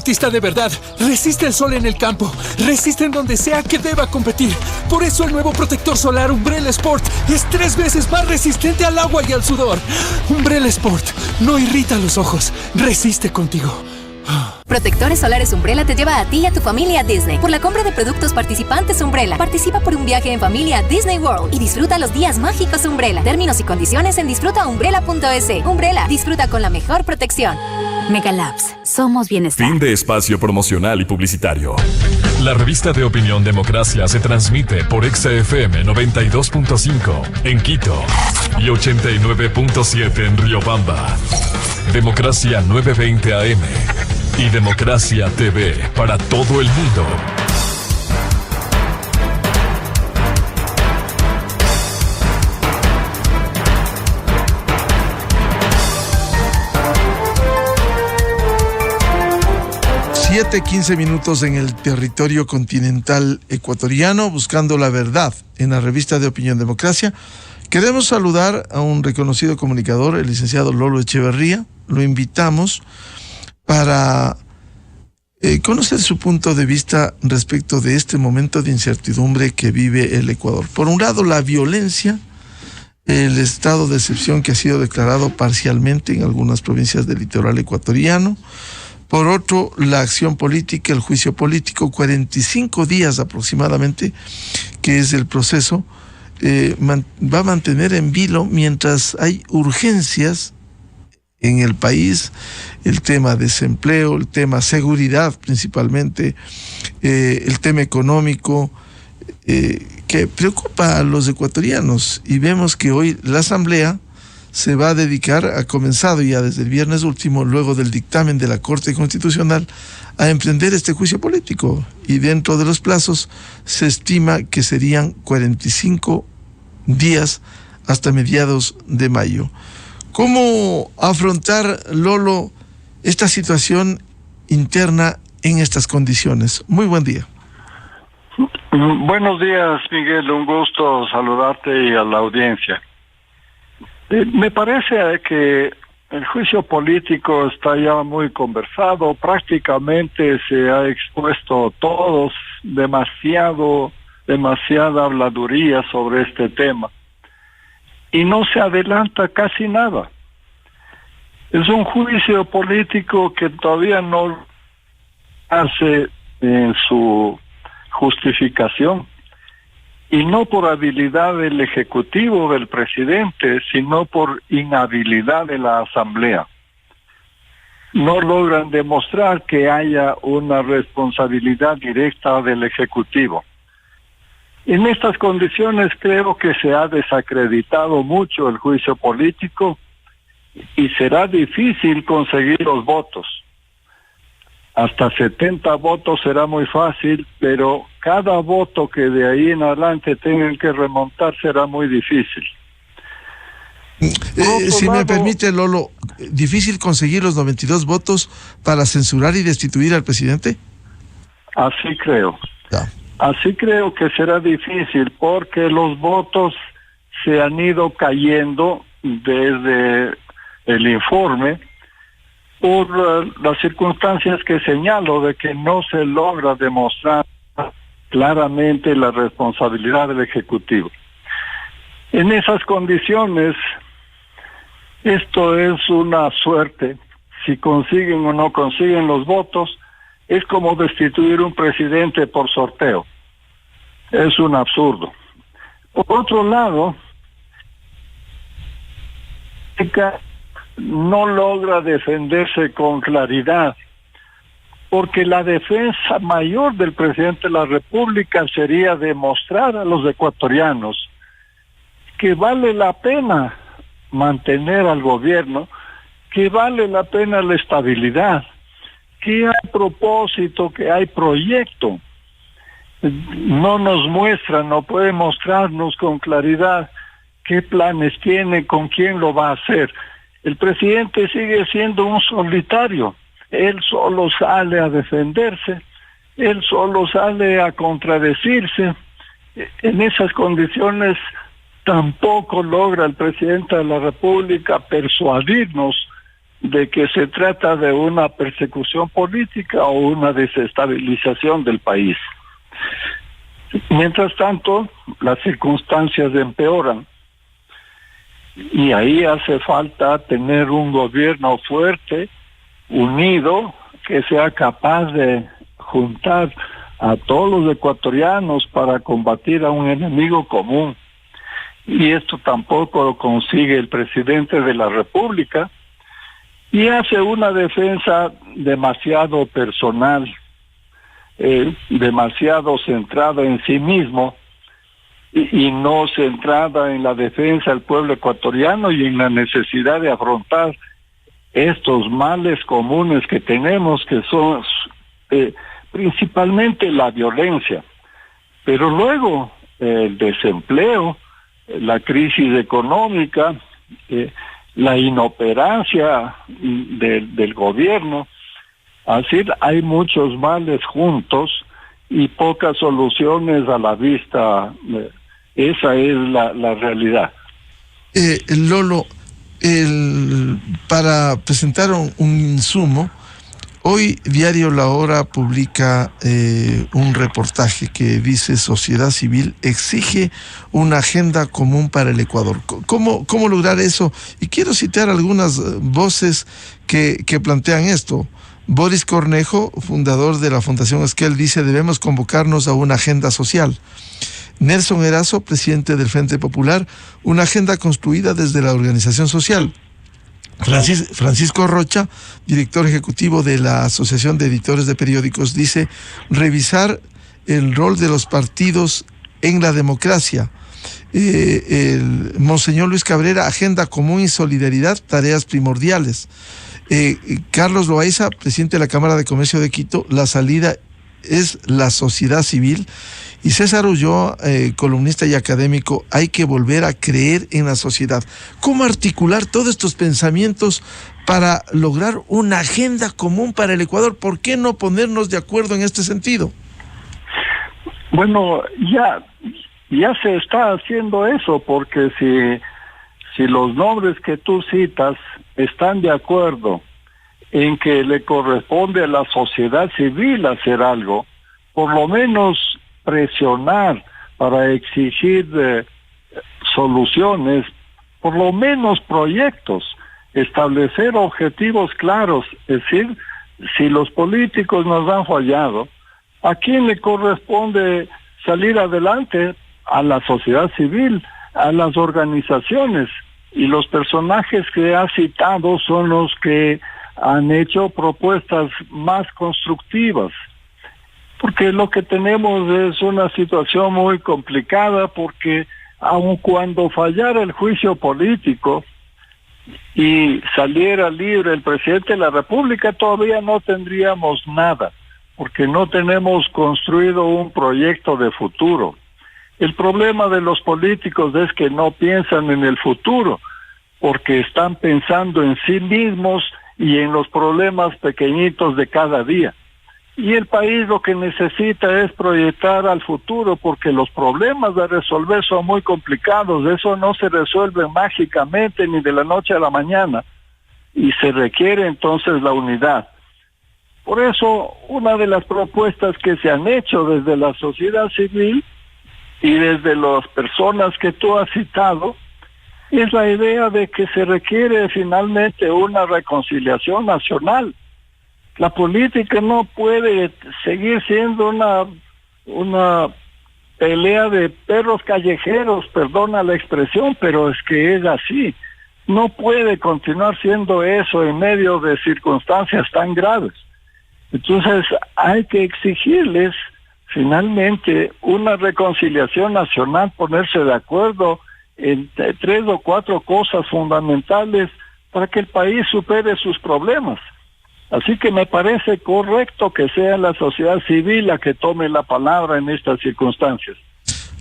deportista de verdad resiste el sol en el campo, resiste en donde sea que deba competir. Por eso el nuevo protector solar Umbrella Sport es 3 veces más resistente al agua y al sudor. Umbrella Sport no irrita los ojos, resiste contigo. Protectores solares Umbrella te lleva a ti y a tu familia a Disney. Por la compra de productos participantes Umbrella, participa por un viaje en familia a Disney World y disfruta los días mágicos Umbrella. Términos y condiciones en disfrutaumbrella.es. Umbrella, disfruta con la mejor protección. Megalabs, somos bienestar. Fin de espacio promocional y publicitario. La revista de opinión Democracia se transmite por XFM 92.5 en Quito y 89.7 en Riobamba. Democracia 920 AM y Democracia TV para todo el mundo. Siete 15 minutos en el territorio continental ecuatoriano, buscando la verdad en la revista de opinión Democracia. Queremos saludar a un reconocido comunicador, el licenciado Lolo Echeverría. Lo invitamos para conocer su punto de vista respecto de este momento de incertidumbre que vive el Ecuador. Por un lado, la violencia, el estado de excepción que ha sido declarado parcialmente en algunas provincias del litoral ecuatoriano. Por otro, la acción política, el juicio político, 45 días aproximadamente, que es el proceso, va a mantener en vilo mientras hay urgencias en el país, el tema desempleo, el tema seguridad principalmente, el tema económico, que preocupa a los ecuatorianos. Y vemos que hoy la Asamblea se va a dedicar, ha comenzado ya desde el viernes último, luego del dictamen de la Corte Constitucional, a emprender este juicio político. Y dentro de los plazos se estima que serían 45 días hasta mediados de mayo. ¿Cómo afrontar, Lolo, esta situación interna en estas condiciones? Muy buen día. Buenos días, Miguel. Un gusto saludarte y a la audiencia. Me parece que el juicio político está ya muy conversado, prácticamente se ha expuesto todos demasiada habladuría sobre este tema y no se adelanta casi nada. Es un juicio político que todavía no hace en su justificación. Y no por habilidad del Ejecutivo, del presidente, sino por inhabilidad de la Asamblea. No logran demostrar que haya una responsabilidad directa del Ejecutivo. En estas condiciones creo que se ha desacreditado mucho el juicio político y será difícil conseguir los votos. Hasta 70 votos será muy fácil, pero cada voto que de ahí en adelante tengan que remontar será muy difícil. Si me permite, Lolo, ¿difícil conseguir los 92 votos para censurar y destituir al presidente? Así creo. Ya. Así creo que será difícil porque los votos se han ido cayendo desde el informe por las circunstancias que señalo de que no se logra demostrar claramente la responsabilidad del Ejecutivo. En esas condiciones, esto es una suerte. Si consiguen o no consiguen los votos, es como destituir un presidente por sorteo. Es un absurdo. Por otro lado, no logra defenderse con claridad, porque la defensa mayor del presidente de la República sería demostrar a los ecuatorianos que vale la pena mantener al gobierno, que vale la pena la estabilidad, que hay propósito, que hay proyecto. No nos muestra, no puede mostrarnos con claridad qué planes tiene, con quién lo va a hacer. El presidente sigue siendo un solitario. Él solo sale a defenderse, él solo sale a contradecirse. En esas condiciones tampoco logra el presidente de la República persuadirnos de que se trata de una persecución política o una desestabilización del país. Mientras tanto, las circunstancias empeoran y ahí hace falta tener un gobierno fuerte, unido, que sea capaz de juntar a todos los ecuatorianos para combatir a un enemigo común. Y esto tampoco lo consigue el presidente de la República, y hace una defensa demasiado personal, demasiado centrada en sí mismo y no centrada en la defensa del pueblo ecuatoriano y en la necesidad de afrontar estos males comunes que tenemos, que son principalmente la violencia, pero luego el desempleo, la crisis económica, la inoperancia del gobierno. Así hay muchos males juntos y pocas soluciones a la vista. Esa es la realidad. Lolo, para presentar un insumo, hoy Diario La Hora publica un reportaje que dice: sociedad civil exige una agenda común para el Ecuador. ¿Cómo lograr eso? Y quiero citar algunas voces que plantean esto. Boris Cornejo, fundador de la Fundación Esquel, dice: debemos convocarnos a una agenda social. Nelson Erazo, presidente del Frente Popular: una agenda construida desde la organización social. Francisco Rocha, director ejecutivo de la Asociación de Editores de Periódicos, dice: revisar el rol de los partidos en la democracia. El Monseñor Luis Cabrera: agenda común y solidaridad, tareas primordiales. Carlos Loaiza, presidente de la Cámara de Comercio de Quito: la salida es la sociedad civil. Y César Ulloa, columnista y académico: hay que volver a creer en la sociedad. ¿Cómo articular todos estos pensamientos para lograr una agenda común para el Ecuador? ¿Por qué no ponernos de acuerdo en este sentido? Bueno, ya se está haciendo eso, porque si los nombres que tú citas están de acuerdo en que le corresponde a la sociedad civil hacer algo, por lo menos presionar para exigir soluciones, por lo menos proyectos, establecer objetivos claros. Es decir, si los políticos nos han fallado, ¿a quién le corresponde salir adelante? A la sociedad civil, a las organizaciones, y los personajes que ha citado son los que han hecho propuestas más constructivas. Porque lo que tenemos es una situación muy complicada, porque aun cuando fallara el juicio político y saliera libre el presidente de la República, todavía no tendríamos nada, porque no tenemos construido un proyecto de futuro. El problema de los políticos es que no piensan en el futuro, porque están pensando en sí mismos y en los problemas pequeñitos de cada día. Y el país lo que necesita es proyectar al futuro, porque los problemas de resolver son muy complicados. Eso no se resuelve mágicamente ni de la noche a la mañana, y se requiere entonces la unidad. Por eso, una de las propuestas que se han hecho desde la sociedad civil y desde las personas que tú has citado es la idea de que se requiere finalmente una reconciliación nacional. La política no puede seguir siendo una pelea de perros callejeros, perdona la expresión, pero es que es así. No puede continuar siendo eso en medio de circunstancias tan graves. Entonces hay que exigirles finalmente una reconciliación nacional, ponerse de acuerdo en 3 o 4 cosas fundamentales para que el país supere sus problemas. Así que me parece correcto que sea la sociedad civil la que tome la palabra en estas circunstancias.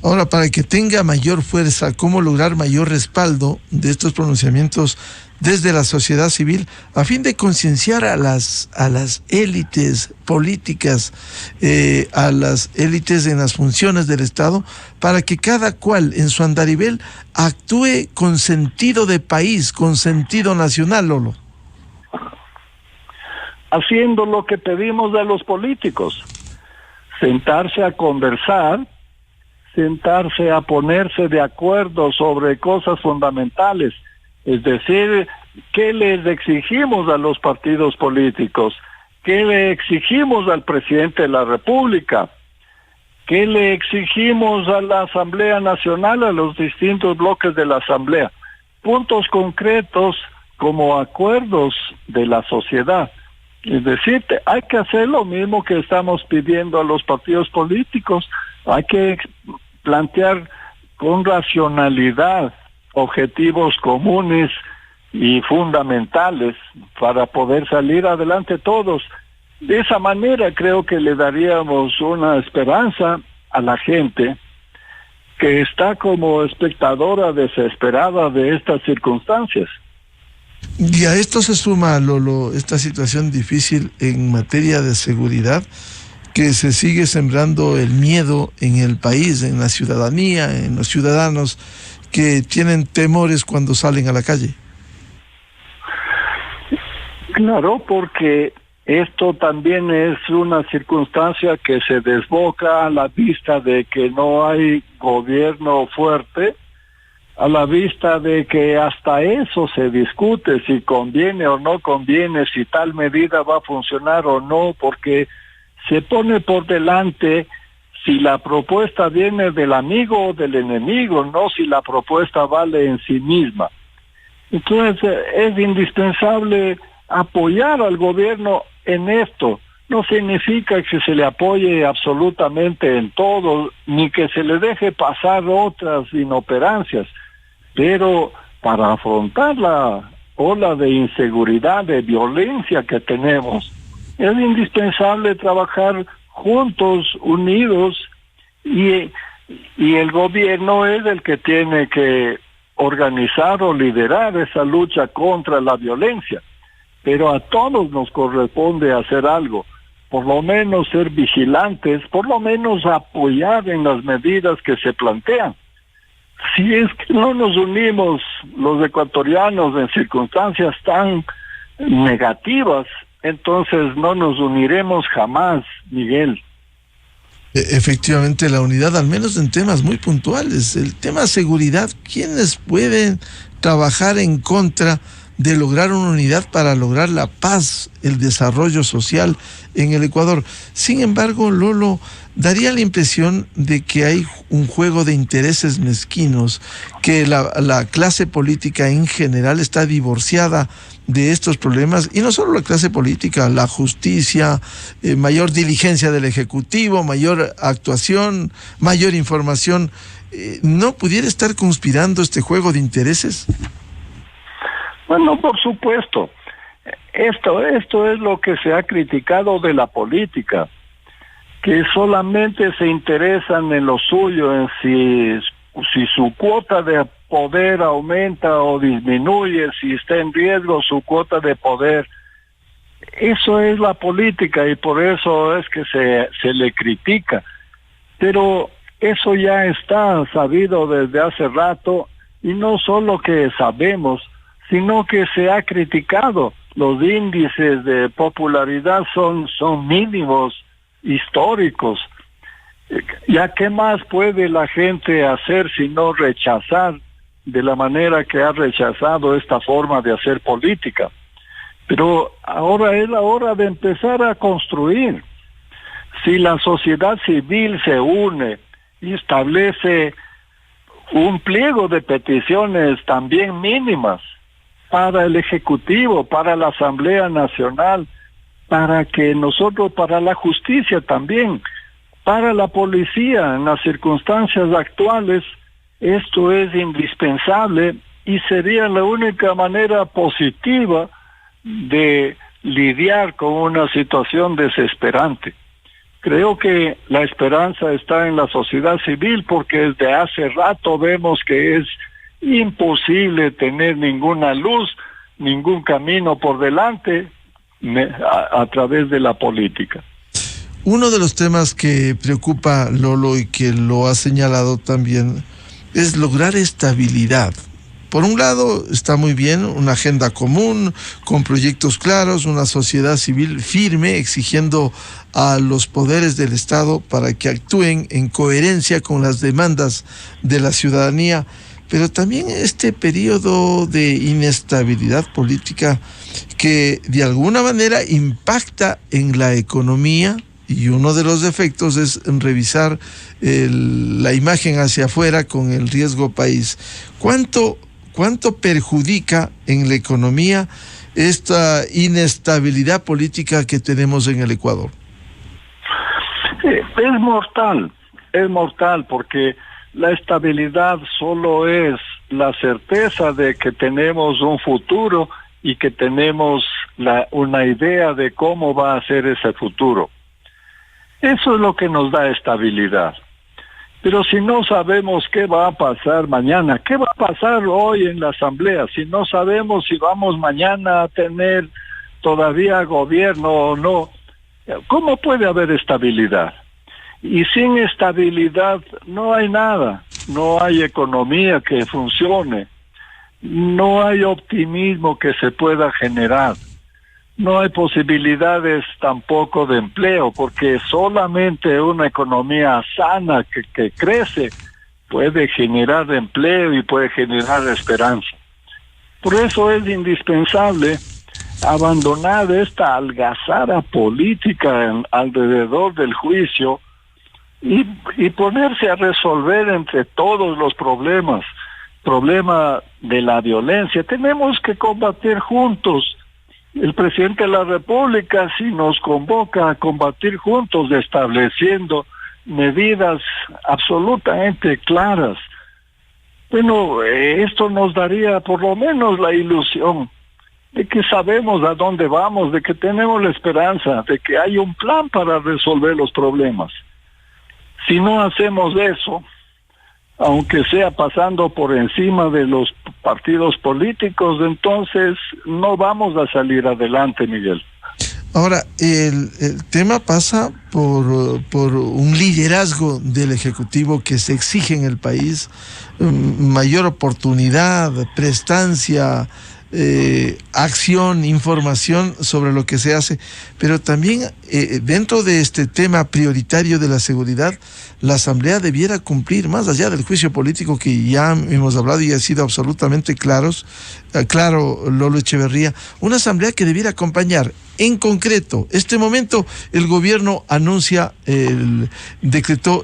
Ahora, para que tenga mayor fuerza, ¿cómo lograr mayor respaldo de estos pronunciamientos desde la sociedad civil a fin de concienciar a las élites políticas, a las élites en las funciones del Estado, para que cada cual en su andarivel actúe con sentido de país, con sentido nacional, Lolo? haciendo lo que pedimos de los políticos: sentarse a conversar, sentarse a ponerse de acuerdo sobre cosas fundamentales. Es decir, ¿qué les exigimos a los partidos políticos? ¿Qué le exigimos al presidente de la República? ¿Qué le exigimos a la Asamblea Nacional, a los distintos bloques de la Asamblea? Puntos concretos como acuerdos de la sociedad. Es decir, hay que hacer lo mismo que estamos pidiendo a los partidos políticos. Hay que plantear con racionalidad objetivos comunes y fundamentales para poder salir adelante todos. De esa manera creo que le daríamos una esperanza a la gente que está como espectadora desesperada de estas circunstancias. Y a esto se suma, Lolo, esta situación difícil en materia de seguridad, que se sigue sembrando el miedo en el país, en la ciudadanía, en los ciudadanos que tienen temores cuando salen a la calle. Claro, porque esto también es una circunstancia que se desboca a la vista de que no hay gobierno fuerte, a la vista de que hasta eso se discute si conviene o no conviene, si tal medida va a funcionar o no, porque se pone por delante si la propuesta viene del amigo o del enemigo, no si la propuesta vale en sí misma. Entonces es indispensable apoyar al gobierno en esto. No significa que se le apoye absolutamente en todo, ni que se le deje pasar otras inoperancias, pero para afrontar la ola de inseguridad, de violencia que tenemos, es indispensable trabajar juntos, unidos, y el gobierno es el que tiene que organizar o liderar esa lucha contra la violencia. Pero a todos nos corresponde hacer algo, por lo menos ser vigilantes, por lo menos apoyar en las medidas que se plantean. Si es que no nos unimos los ecuatorianos en circunstancias tan negativas, entonces no nos uniremos jamás, Miguel. Efectivamente, la unidad, al menos en temas muy puntuales. El tema seguridad, ¿quiénes pueden trabajar en contra de lograr una unidad para lograr la paz, el desarrollo social en el Ecuador? Sin embargo, Lolo, daría la impresión de que hay un juego de intereses mezquinos, que la clase política en general está divorciada de estos problemas, y no solo la clase política, la justicia, mayor diligencia del Ejecutivo, mayor actuación, mayor información. ¿No pudiera estar conspirando este juego de intereses? Bueno, por supuesto. Esto es lo que se ha criticado de la política, que solamente se interesan en lo suyo, en si su cuota de poder aumenta o disminuye, si está en riesgo su cuota de poder. Eso es la política y por eso es que se le critica. Pero eso ya está sabido desde hace rato, y no solo que sabemos, sino que se ha criticado. Los índices de popularidad son mínimos, históricos. ¿Ya qué más puede la gente hacer sino rechazar de la manera que ha rechazado esta forma de hacer política? Pero ahora es la hora de empezar a construir. Si la sociedad civil se une y establece un pliego de peticiones también mínimas para el Ejecutivo, para la Asamblea Nacional, para la justicia también, para la policía en las circunstancias actuales, esto es indispensable y sería la única manera positiva de lidiar con una situación desesperante. Creo que la esperanza está en la sociedad civil, porque desde hace rato vemos que es imposible tener ninguna luz, ningún camino por delante a través de la política. Uno de los temas que preocupa, Lolo, y que lo ha señalado también, es lograr estabilidad por un lado está muy bien una agenda común, con proyectos claros, una sociedad civil firme, exigiendo a los poderes del Estado para que actúen en coherencia con las demandas de la ciudadanía, pero también este periodo de inestabilidad política que de alguna manera impacta en la economía, y uno de los efectos es revisar la imagen hacia afuera con el riesgo país. ¿Cuánto perjudica en la economía esta inestabilidad política que tenemos en el Ecuador? Es mortal porque la estabilidad solo es la certeza de que tenemos un futuro y que tenemos una idea de cómo va a ser ese futuro. Eso es lo que nos da estabilidad. Pero si no sabemos qué va a pasar mañana, qué va a pasar hoy en la Asamblea, si no sabemos si vamos mañana a tener todavía gobierno o no, ¿cómo puede haber estabilidad? Y sin estabilidad no hay nada, no hay economía que funcione, no hay optimismo que se pueda generar. No hay posibilidades tampoco de empleo, porque solamente una economía sana que crece puede generar empleo y puede generar esperanza. Por eso es indispensable abandonar esta algazara política alrededor del juicio y ponerse a resolver entre todos los problemas. Problema de la violencia, tenemos que combatir juntos. El presidente de la República sí nos convoca a combatir juntos, estableciendo medidas absolutamente claras. Bueno, esto nos daría por lo menos la ilusión de que sabemos a dónde vamos, de que tenemos la esperanza, de que hay un plan para resolver los problemas. Si no hacemos eso, aunque sea pasando por encima de los partidos políticos, entonces no vamos a salir adelante, Miguel. Ahora, el tema pasa por un liderazgo del Ejecutivo que se exige en el país, mayor oportunidad, prestancia, acción, información sobre lo que se hace, pero también dentro de este tema prioritario de la seguridad, la Asamblea debiera cumplir, más allá del juicio político que ya hemos hablado y ha sido absolutamente claro, Lolo Echeverría, una Asamblea que debiera acompañar. En concreto, este momento el gobierno decretó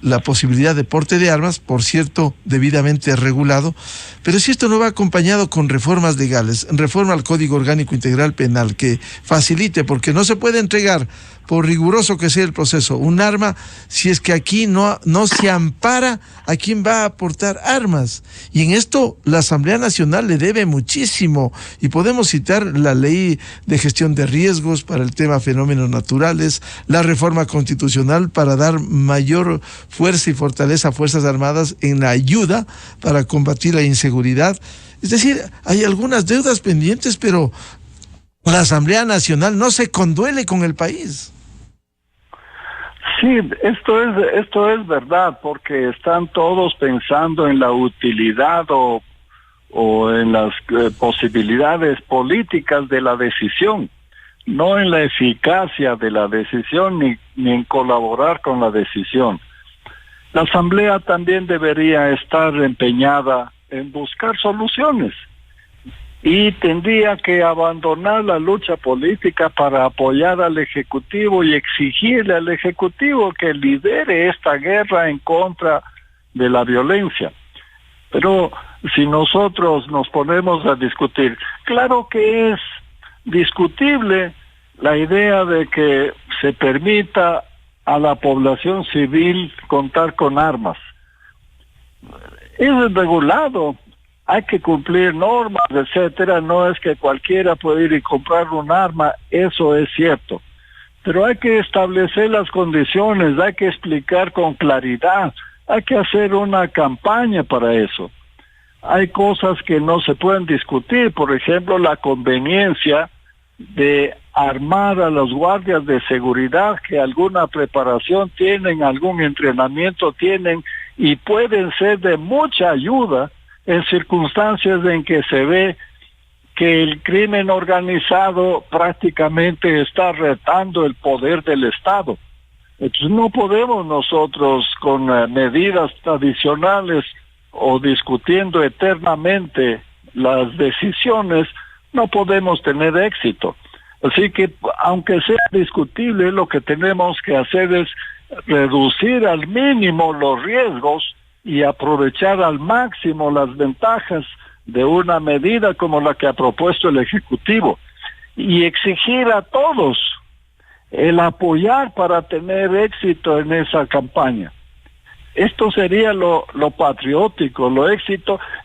la posibilidad de porte de armas, por cierto, debidamente regulado, pero si esto no va acompañado con reformas legales, reforma al Código Orgánico Integral Penal que facilite, porque no se puede entregar, por riguroso que sea el proceso, un arma si es que aquí no se ampara a quien va a aportar armas. Y en esto la Asamblea Nacional le debe muchísimo, y podemos citar la ley de gestión de riesgos para el tema fenómenos naturales, la reforma constitucional para dar mayor fuerza y fortaleza a Fuerzas Armadas en la ayuda para combatir la inseguridad. Es decir, hay algunas deudas pendientes, pero la Asamblea Nacional no se conduele con el país. Sí, esto es verdad, porque están todos pensando en la utilidad o en las posibilidades políticas de la decisión, no en la eficacia de la decisión ni en colaborar con la decisión. La Asamblea también debería estar empeñada en buscar soluciones y tendría que abandonar la lucha política para apoyar al Ejecutivo y exigirle al Ejecutivo que lidere esta guerra en contra de la violencia. Pero si nosotros nos ponemos a discutir, claro que es discutible la idea de que se permita a la población civil contar con armas. Es regulado. Hay que cumplir normas, etcétera. No es que cualquiera puede ir y comprar un arma, eso es cierto. Pero hay que establecer las condiciones, hay que explicar con claridad, hay que hacer una campaña para eso. Hay cosas que no se pueden discutir, por ejemplo, la conveniencia de armar a los guardias de seguridad que alguna preparación tienen, algún entrenamiento tienen y pueden ser de mucha ayuda en circunstancias en que se ve que el crimen organizado prácticamente está retando el poder del Estado. Entonces no podemos nosotros con medidas tradicionales o discutiendo eternamente las decisiones, no podemos tener éxito. Así que, aunque sea discutible, lo que tenemos que hacer es reducir al mínimo los riesgos y aprovechar al máximo las ventajas de una medida como la que ha propuesto el Ejecutivo y exigir a todos el apoyar para tener éxito en esa campaña. Esto sería lo patriótico,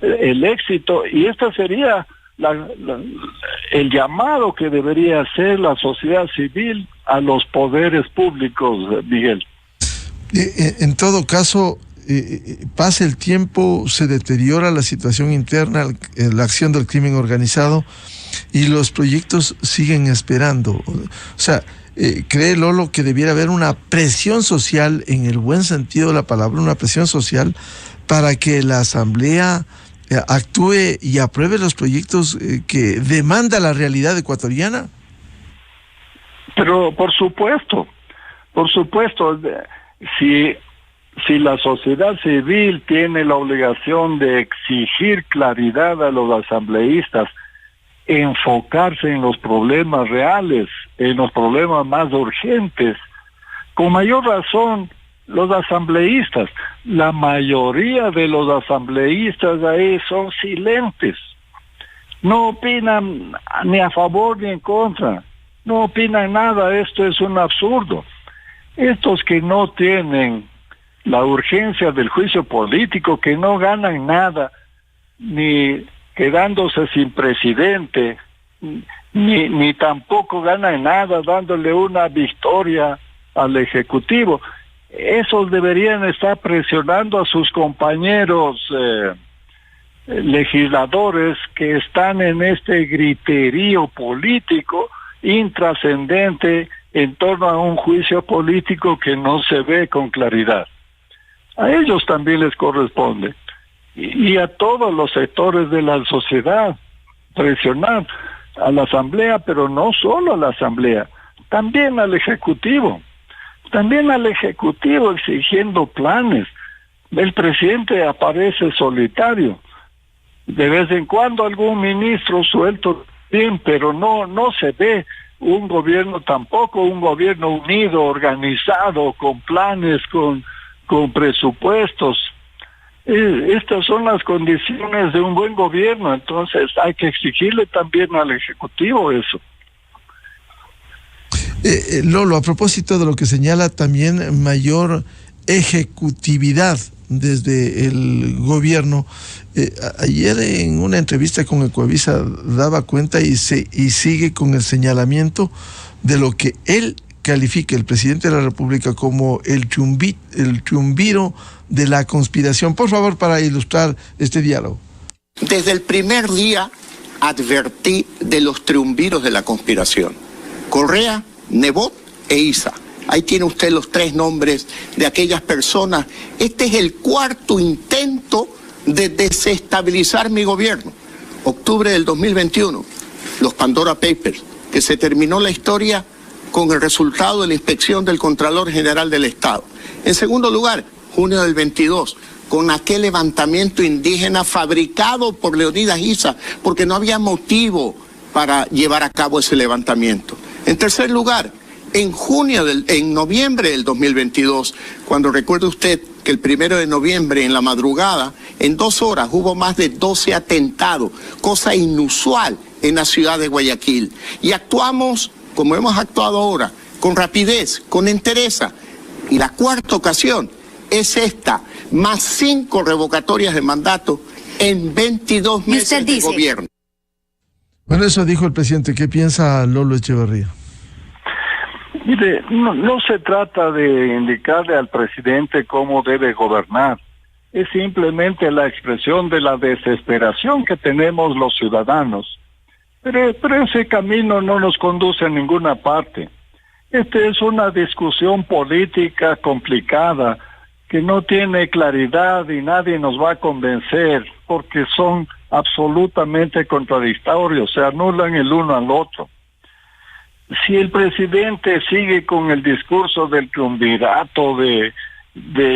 el éxito, y esto sería el llamado que debería hacer la sociedad civil a los poderes públicos, Miguel. En todo caso, pasa el tiempo, se deteriora la situación interna, la acción del crimen organizado, y los proyectos siguen esperando. O sea, ¿cree Lolo que debiera haber una presión social, en el buen sentido de la palabra, una presión social para que la Asamblea actúe y apruebe los proyectos que demanda la realidad ecuatoriana? Pero por supuesto, si la sociedad civil tiene la obligación de exigir claridad a los asambleístas, enfocarse en los problemas reales, en los problemas más urgentes, con mayor razón los asambleístas. La mayoría de los asambleístas ahí son silentes, no opinan ni a favor ni en contra, no opinan nada. Esto es un absurdo. Estos que no tienen la urgencia del juicio político, que no ganan nada, ni quedándose sin presidente, ni tampoco ganan nada dándole una victoria al Ejecutivo. Esos deberían estar presionando a sus compañeros legisladores que están en este griterío político intrascendente en torno a un juicio político que no se ve con claridad. A ellos también les corresponde, y a todos los sectores de la sociedad, presionar a la Asamblea, pero no solo a la Asamblea, también al Ejecutivo exigiendo planes. El presidente aparece solitario, de vez en cuando algún ministro suelto bien, pero no se ve un gobierno tampoco, un gobierno unido, organizado, con planes, con presupuestos. Estas son las condiciones de un buen gobierno, entonces hay que exigirle también al Ejecutivo eso. Lolo, a propósito de lo que señala también mayor ejecutividad desde el gobierno, ayer en una entrevista con Ecuavisa daba cuenta y sigue con el señalamiento de lo que él califica, el presidente de la República, como el chumbiro de la conspiración. Por favor, para ilustrar este diálogo. Desde el primer día advertí de los triunviros de la conspiración: Correa, Nebot e Isa. Ahí tiene usted los tres nombres de aquellas personas. Este es el cuarto intento de desestabilizar mi gobierno. Octubre del 2021, los Pandora Papers, que se terminó la historia con el resultado de la inspección del Contralor General del Estado. En segundo lugar, junio del 22, con aquel levantamiento indígena fabricado por Leonidas Issa, porque no había motivo para llevar a cabo ese levantamiento. En tercer lugar, en noviembre del 2022, cuando recuerde usted que el 1 de noviembre en la madrugada, en 2 horas hubo más de 12 atentados, cosa inusual en la ciudad de Guayaquil. Y actuamos, como hemos actuado ahora, con rapidez, con entereza. Y la cuarta ocasión es esta, más 5 revocatorias de mandato en 22 meses de gobierno. Bueno, eso dijo el presidente. ¿Qué piensa Lolo Echeverría? Mire, no se trata de indicarle al presidente cómo debe gobernar. Es simplemente la expresión de la desesperación que tenemos los ciudadanos. Pero ese camino no nos conduce a ninguna parte. Esta es una discusión política complicada que no tiene claridad y nadie nos va a convencer porque son absolutamente contradictorios, se anulan el uno al otro. Si el presidente sigue con el discurso del triunvirato, de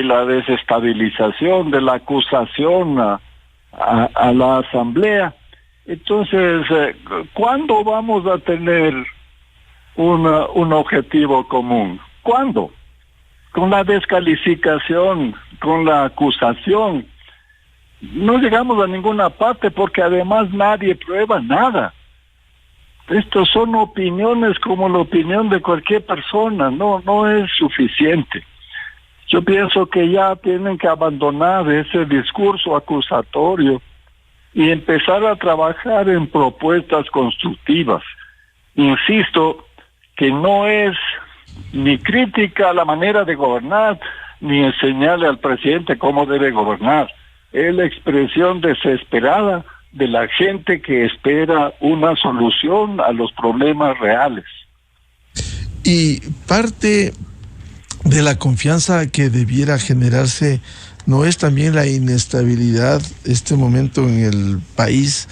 la desestabilización, de la acusación a la Asamblea, entonces, ¿cuándo vamos a tener un objetivo común? ¿Cuándo? Con la descalificación, con la acusación. No llegamos a ninguna parte porque además nadie prueba nada. Estos son opiniones como la opinión de cualquier persona, no es suficiente. Yo pienso que ya tienen que abandonar ese discurso acusatorio y empezar a trabajar en propuestas constructivas. Insisto que no es ni crítica a la manera de gobernar, ni enseñarle al presidente cómo debe gobernar. Es la expresión desesperada de la gente que espera una solución a los problemas reales. Y parte de la confianza que debiera generarse, ¿no es también la inestabilidad, este momento en el país?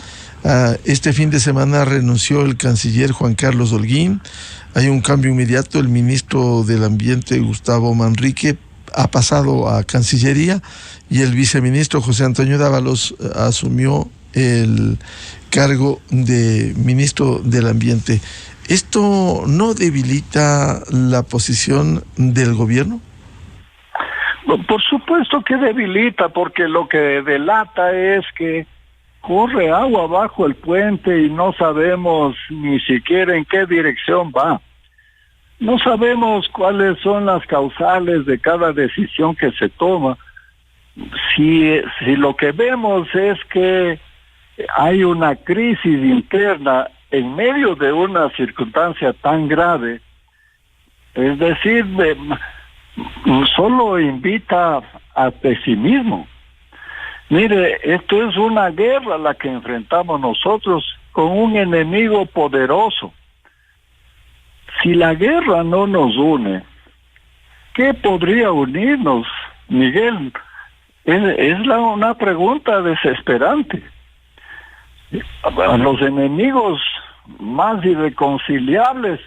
Este fin de semana renunció el canciller Juan Carlos Holguín, hay un cambio inmediato, el ministro del Ambiente Gustavo Manrique ha pasado a Cancillería y el viceministro José Antonio Dávalos asumió el cargo de ministro del Ambiente. ¿Esto no debilita la posición del gobierno? Por supuesto que debilita, porque lo que delata es que corre agua bajo el puente y no sabemos ni siquiera en qué dirección va. No sabemos cuáles son las causales de cada decisión que se toma. Si lo que vemos es que hay una crisis interna en medio de una circunstancia tan grave, es decir, solo invita a pesimismo. Mire, esto es una guerra la que enfrentamos nosotros con un enemigo poderoso. Si la guerra no nos une, ¿qué podría unirnos, Miguel? Es una pregunta desesperante. Los enemigos más irreconciliables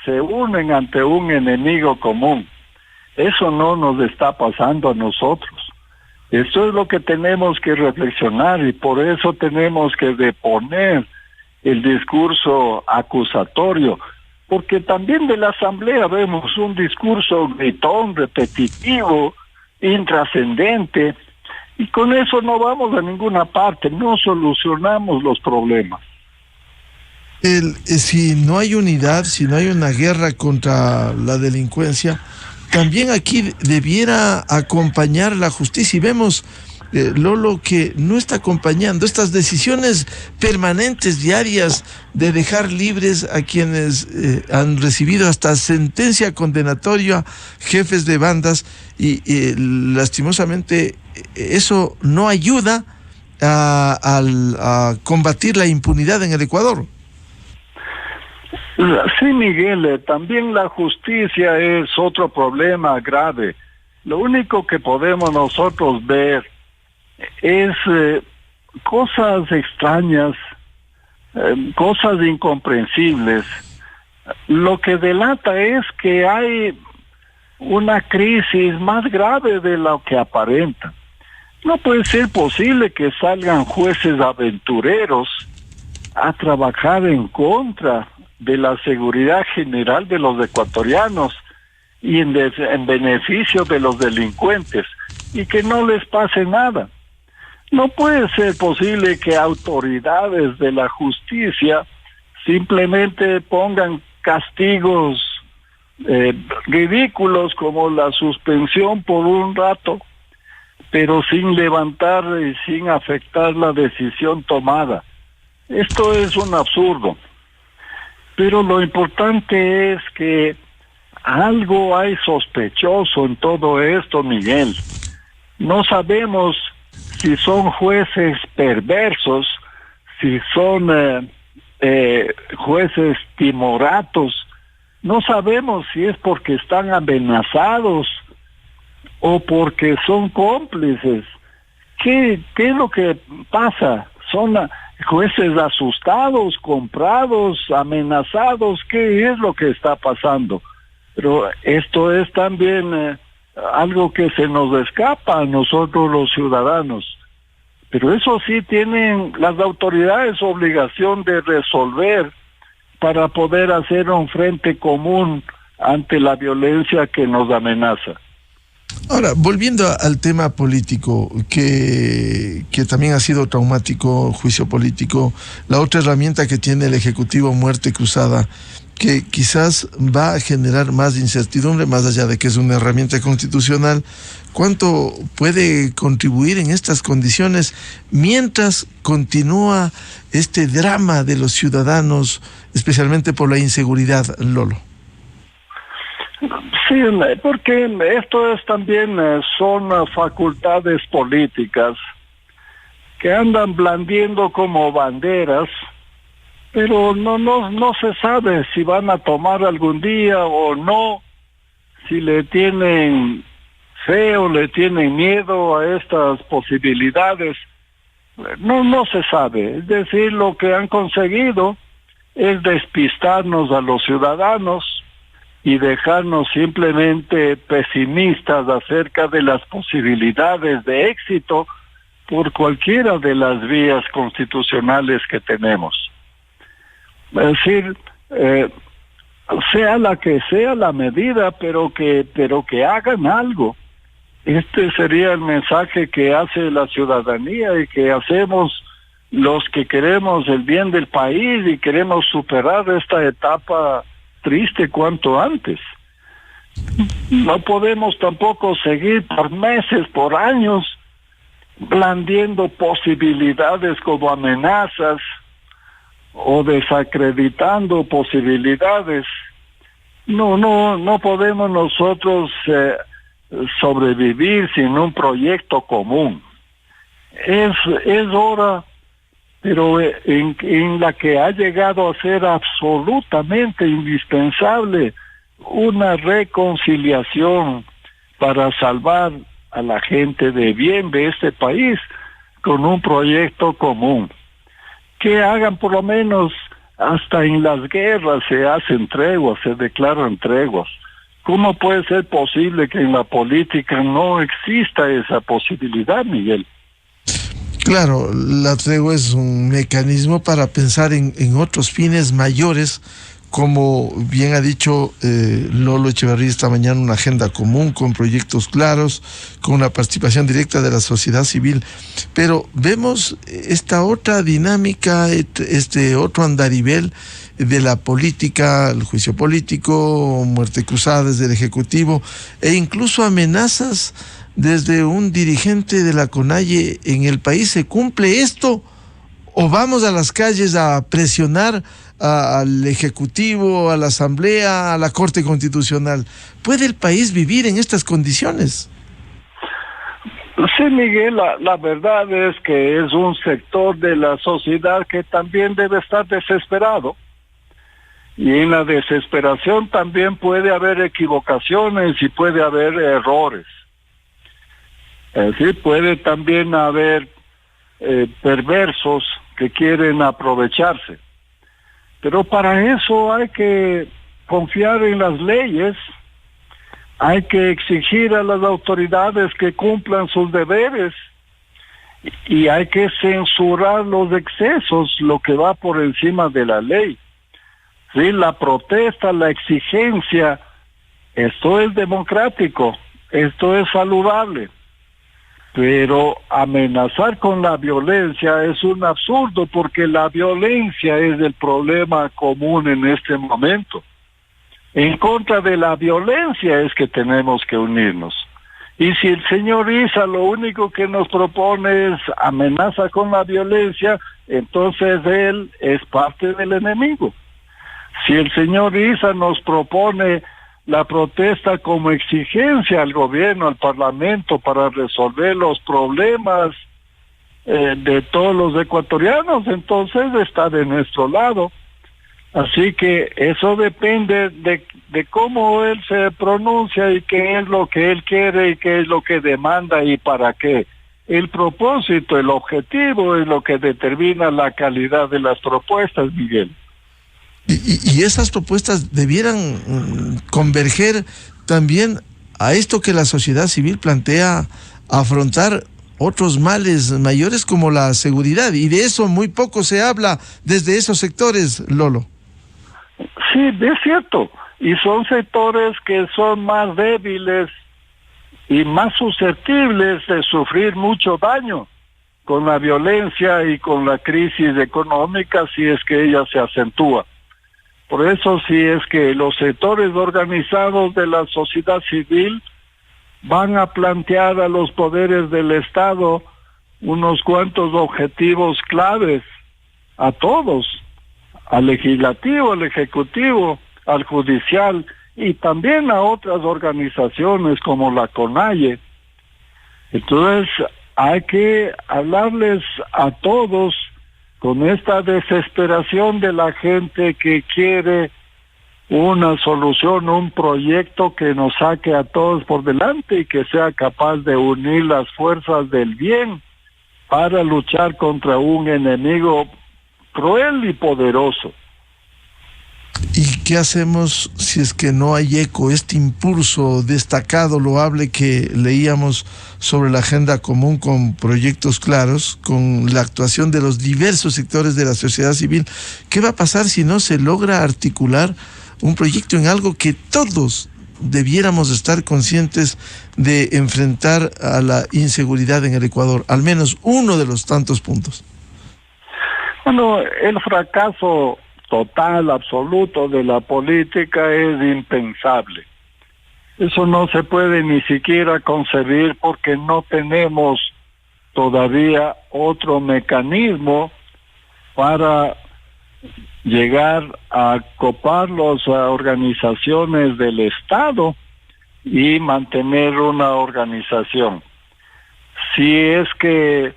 se unen ante un enemigo común. Eso no nos está pasando a nosotros. Esto es lo que tenemos que reflexionar y por eso tenemos que deponer el discurso acusatorio, porque también de la Asamblea vemos un discurso gritón, repetitivo, intrascendente, y con eso no vamos a ninguna parte, no solucionamos los problemas. Si no hay unidad, si no hay una guerra contra la delincuencia, también aquí debiera acompañar la justicia. Y vemos, Lolo, que no está acompañando estas decisiones permanentes, diarias, de dejar libres a quienes han recibido hasta sentencia condenatoria, jefes de bandas, y lastimosamente eso no ayuda a combatir la impunidad en el Ecuador. Sí, Miguel, también la justicia es otro problema grave. Lo único que podemos nosotros ver es cosas extrañas, cosas incomprensibles. Lo que delata es que hay una crisis más grave de lo que aparenta. No puede ser posible que salgan jueces aventureros a trabajar en contra de la seguridad general de los ecuatorianos y en beneficio de los delincuentes y que no les pase nada. No puede ser posible que autoridades de la justicia simplemente pongan castigos ridículos como la suspensión por un rato, pero sin levantar y sin afectar la decisión tomada. Esto es un absurdo. Pero lo importante es que algo hay sospechoso en todo esto, Miguel. No sabemos si son jueces perversos, si son jueces timoratos. No sabemos si es porque están amenazados o porque son cómplices. ¿Qué es lo que pasa? ¿Son jueces asustados, comprados, amenazados? ¿Qué es lo que está pasando? Pero esto es también algo que se nos escapa a nosotros los ciudadanos. Pero eso sí tienen las autoridades obligación de resolver para poder hacer un frente común ante la violencia que nos amenaza. Ahora, volviendo al tema político, que también ha sido traumático, juicio político, la otra herramienta que tiene el Ejecutivo, muerte cruzada, que quizás va a generar más incertidumbre, más allá de que es una herramienta constitucional. ¿Cuánto puede contribuir en estas condiciones mientras continúa este drama de los ciudadanos, especialmente por la inseguridad, Lolo? Sí, porque esto es también son facultades políticas que andan blandiendo como banderas, pero no se sabe si van a tomar algún día o no, si le tienen fe o le tienen miedo a estas posibilidades. No se sabe. Es decir, lo que han conseguido es despistarnos a los ciudadanos y dejarnos simplemente pesimistas acerca de las posibilidades de éxito por cualquiera de las vías constitucionales que tenemos. Es decir, sea la que sea la medida, pero que hagan algo. Este sería el mensaje que hace la ciudadanía y que hacemos los que queremos el bien del país y queremos superar esta etapa triste cuanto antes. No podemos tampoco seguir por meses, por años, blandiendo posibilidades como amenazas o desacreditando posibilidades. No podemos nosotros sobrevivir sin un proyecto común. Es hora, pero en la que ha llegado a ser absolutamente indispensable una reconciliación para salvar a la gente de bien de este país con un proyecto común. Que hagan por lo menos, hasta en las guerras se hacen treguas, se declaran treguas. ¿Cómo puede ser posible que en la política no exista esa posibilidad, Miguel? Claro, la tregua es un mecanismo para pensar en otros fines mayores, como bien ha dicho Lolo Echeverría esta mañana, una agenda común con proyectos claros, con una participación directa de la sociedad civil. Pero vemos esta otra dinámica, este otro andarivel de la política, el juicio político, muerte cruzada desde el Ejecutivo, e incluso amenazas desde un dirigente de la CONAIE en el país. ¿Se cumple esto o vamos a las calles a presionar al Ejecutivo, a la Asamblea, a la Corte Constitucional? ¿Puede el país vivir en estas condiciones? Sí, Miguel, la verdad es que es un sector de la sociedad que también debe estar desesperado. Y en la desesperación también puede haber equivocaciones y puede haber errores. Es decir, puede también haber perversos que quieren aprovecharse. Pero para eso hay que confiar en las leyes, hay que exigir a las autoridades que cumplan sus deberes y hay que censurar los excesos, lo que va por encima de la ley. Sí, la protesta, la exigencia, esto es democrático, esto es saludable. Pero amenazar con la violencia es un absurdo, porque la violencia es el problema común en este momento. En contra de la violencia es que tenemos que unirnos. Y si el señor Issa lo único que nos propone es amenaza con la violencia, entonces él es parte del enemigo. Si el señor Issa nos propone la protesta como exigencia al gobierno, al parlamento, para resolver los problemas de todos los ecuatorianos, entonces está de nuestro lado. Así que eso depende de cómo él se pronuncia y qué es lo que él quiere y qué es lo que demanda y para qué. El propósito, el objetivo es lo que determina la calidad de las propuestas, Miguel. Y esas propuestas debieran converger también a esto que la sociedad civil plantea, afrontar otros males mayores como la seguridad, y de eso muy poco se habla desde esos sectores, Lolo. Sí, es cierto, y son sectores que son más débiles y más susceptibles de sufrir mucho daño con la violencia y con la crisis económica si es que ella se acentúa. Por eso, si es que los sectores organizados de la sociedad civil van a plantear a los poderes del Estado unos cuantos objetivos claves a todos, al legislativo, al ejecutivo, al judicial y también a otras organizaciones como la CONAIE. Entonces hay que hablarles a todos con esta desesperación de la gente que quiere una solución, un proyecto que nos saque a todos por delante y que sea capaz de unir las fuerzas del bien para luchar contra un enemigo cruel y poderoso. ¿Y qué hacemos si es que no hay eco, este impulso destacado, loable que leíamos sobre la agenda común con proyectos claros, con la actuación de los diversos sectores de la sociedad civil? ¿Qué va a pasar si no se logra articular un proyecto en algo que todos debiéramos estar conscientes de enfrentar a la inseguridad en el Ecuador? Al menos uno de los tantos puntos. Bueno, el fracaso total, absoluto de la política es impensable. Eso no se puede ni siquiera concebir porque no tenemos todavía otro mecanismo para llegar a copar las organizaciones del Estado y mantener una organización. Si es que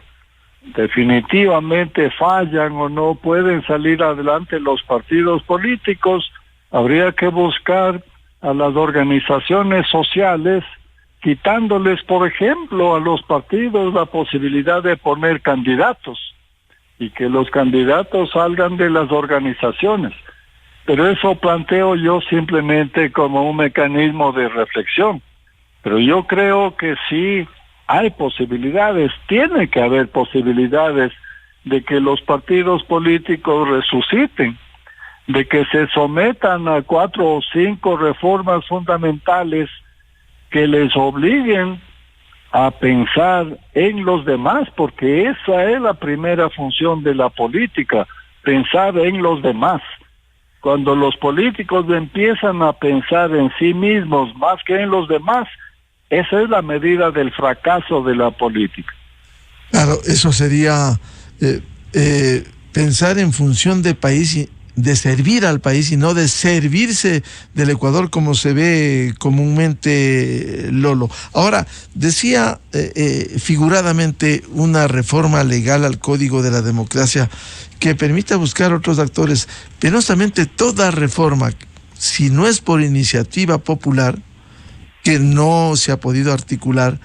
definitivamente fallan o no pueden salir adelante los partidos políticos, habría que buscar a las organizaciones sociales, quitándoles, por ejemplo, a los partidos la posibilidad de poner candidatos y que los candidatos salgan de las organizaciones. Pero eso planteo yo simplemente como un mecanismo de reflexión. Pero yo creo que sí hay posibilidades, tiene que haber posibilidades de que los partidos políticos resuciten, de que se sometan a 4 o 5 reformas fundamentales que les obliguen a pensar en los demás, porque esa es la primera función de la política, pensar en los demás. Cuando los políticos empiezan a pensar en sí mismos más que en los demás, esa es la medida del fracaso de la política. Claro, eso sería pensar en función de país y de servir al país y no de servirse del Ecuador como se ve comúnmente, Lolo. Ahora, decía figuradamente una reforma legal al Código de la Democracia que permita buscar otros actores. Penosamente, toda reforma, si no es por iniciativa popular, que no se ha podido articular,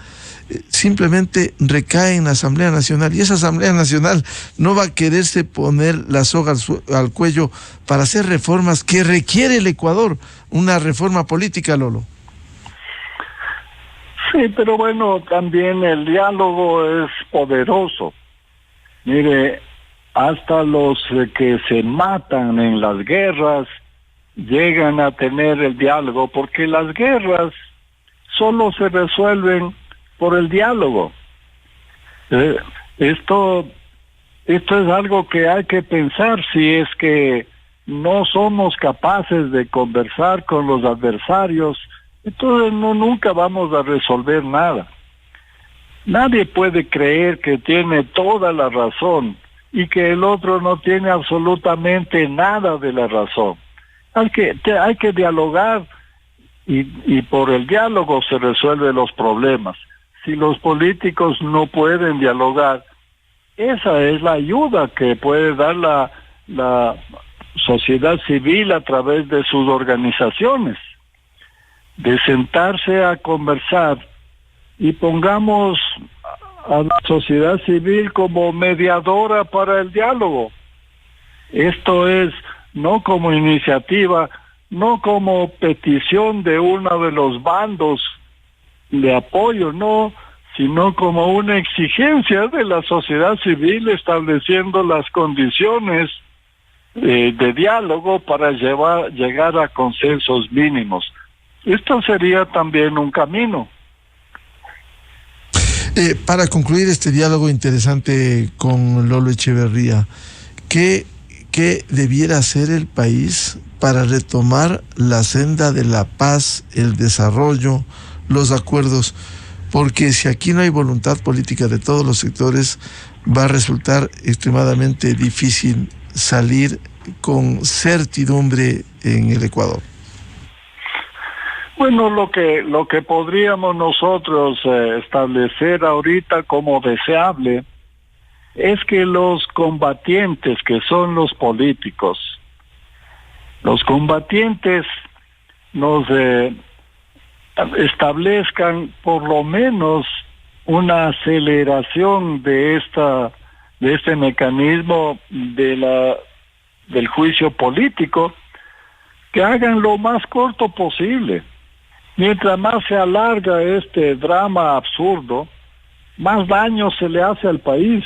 simplemente recae en la Asamblea Nacional, y esa Asamblea Nacional no va a quererse poner la soga al cuello para hacer reformas que requiere el Ecuador, una reforma política, Lolo. Sí, pero bueno, también el diálogo es poderoso. Mire, hasta los que se matan en las guerras llegan a tener el diálogo, porque las guerras solo se resuelven por el diálogo. Esto es algo que hay que pensar. Si es que no somos capaces de conversar con los adversarios, entonces nunca vamos a resolver nada. Nadie puede creer que tiene toda la razón y que el otro no tiene absolutamente nada de la razón. Hay que dialogar. Y por el diálogo se resuelven los problemas. Si los políticos no pueden dialogar, esa es la ayuda que puede dar la sociedad civil a través de sus organizaciones, de sentarse a conversar y pongamos a la sociedad civil como mediadora para el diálogo. Esto es no como iniciativa, no como petición de uno de los bandos de apoyo, no, sino como una exigencia de la sociedad civil estableciendo las condiciones de diálogo para llegar a consensos mínimos. Esto sería también un camino. Para concluir este diálogo interesante con Lolo Echeverría, ¿qué debiera hacer el país para retomar la senda de la paz, el desarrollo, los acuerdos? Porque si aquí no hay voluntad política de todos los sectores, va a resultar extremadamente difícil salir con certidumbre en el Ecuador. Bueno, lo que podríamos nosotros establecer ahorita como deseable es que los combatientes, que son los políticos, los combatientes nos establezcan por lo menos una aceleración de este mecanismo del juicio político, que hagan lo más corto posible. Mientras más se alarga este drama absurdo, más daño se le hace al país.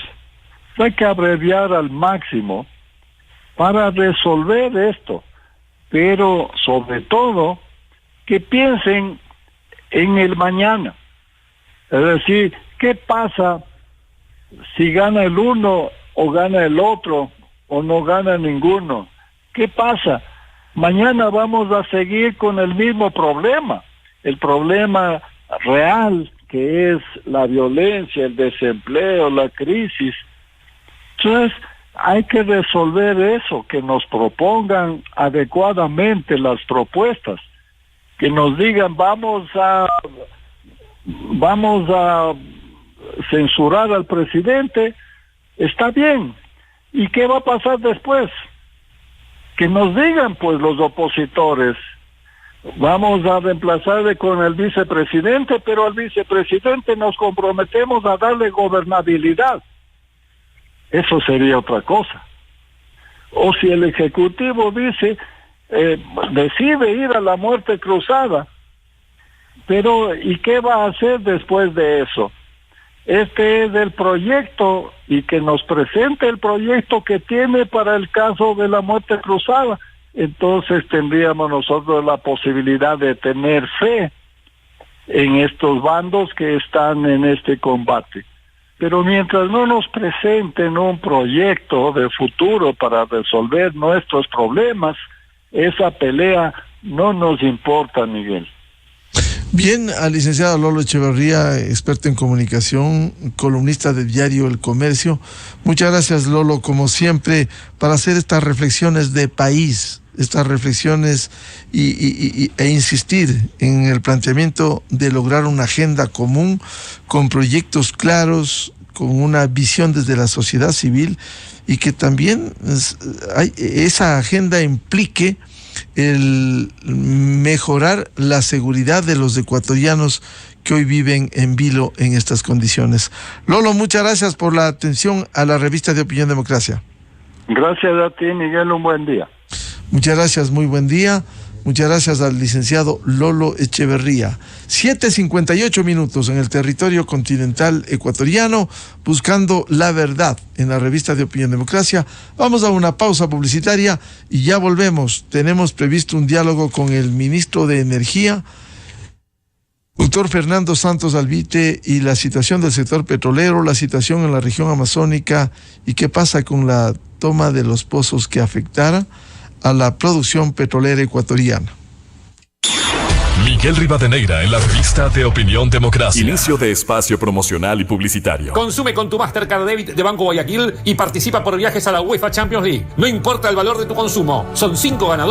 Hay que abreviar al máximo para resolver esto, pero sobre todo que piensen en el mañana. Es decir, ¿qué pasa si gana el uno o gana el otro o no gana ninguno? ¿Qué pasa? Mañana vamos a seguir con el mismo problema, el problema real, que es la violencia, el desempleo, la crisis. Entonces, hay que resolver eso, que nos propongan adecuadamente las propuestas, que nos digan vamos a censurar al presidente, está bien. ¿Y qué va a pasar después? Que nos digan pues los opositores, vamos a reemplazarle con el vicepresidente, pero al vicepresidente nos comprometemos a darle gobernabilidad. Eso sería otra cosa. O si el Ejecutivo dice, decide ir a la muerte cruzada, pero ¿y qué va a hacer después de eso? Este es el proyecto, y que nos presente el proyecto que tiene para el caso de la muerte cruzada. Entonces tendríamos nosotros la posibilidad de tener fe en estos bandos que están en este combate. Pero mientras no nos presenten un proyecto de futuro para resolver nuestros problemas, esa pelea no nos importa, Miguel. Bien, al licenciado Lolo Echeverría, experto en comunicación, columnista del diario El Comercio. Muchas gracias, Lolo, como siempre, para hacer estas reflexiones de país, estas reflexiones e insistir en el planteamiento de lograr una agenda común con proyectos claros, con una visión desde la sociedad civil, y que también esa agenda implique el mejorar la seguridad de los ecuatorianos que hoy viven en vilo en estas condiciones. Lolo, muchas gracias por la atención a la revista de Opinión Democracia. Gracias a ti, Miguel, un buen día. Muchas gracias, muy buen día. Muchas gracias al licenciado Lolo Echeverría. 7:58 en el territorio continental ecuatoriano, buscando la verdad en la revista de Opinión Democracia. Vamos a una pausa publicitaria y ya volvemos. Tenemos previsto un diálogo con el ministro de Energía, doctor Fernando Santos Alvite, y la situación del sector petrolero, la situación en la región amazónica y qué pasa con la toma de los pozos que afectara a la producción petrolera ecuatoriana. Miguel Rivadeneira en la revista de Opinión Democracia. Inicio de espacio promocional y publicitario. Consume con tu Mastercard Debit de Banco Guayaquil y participa por viajes a la UEFA Champions League. No importa el valor de tu consumo, son 5 ganadores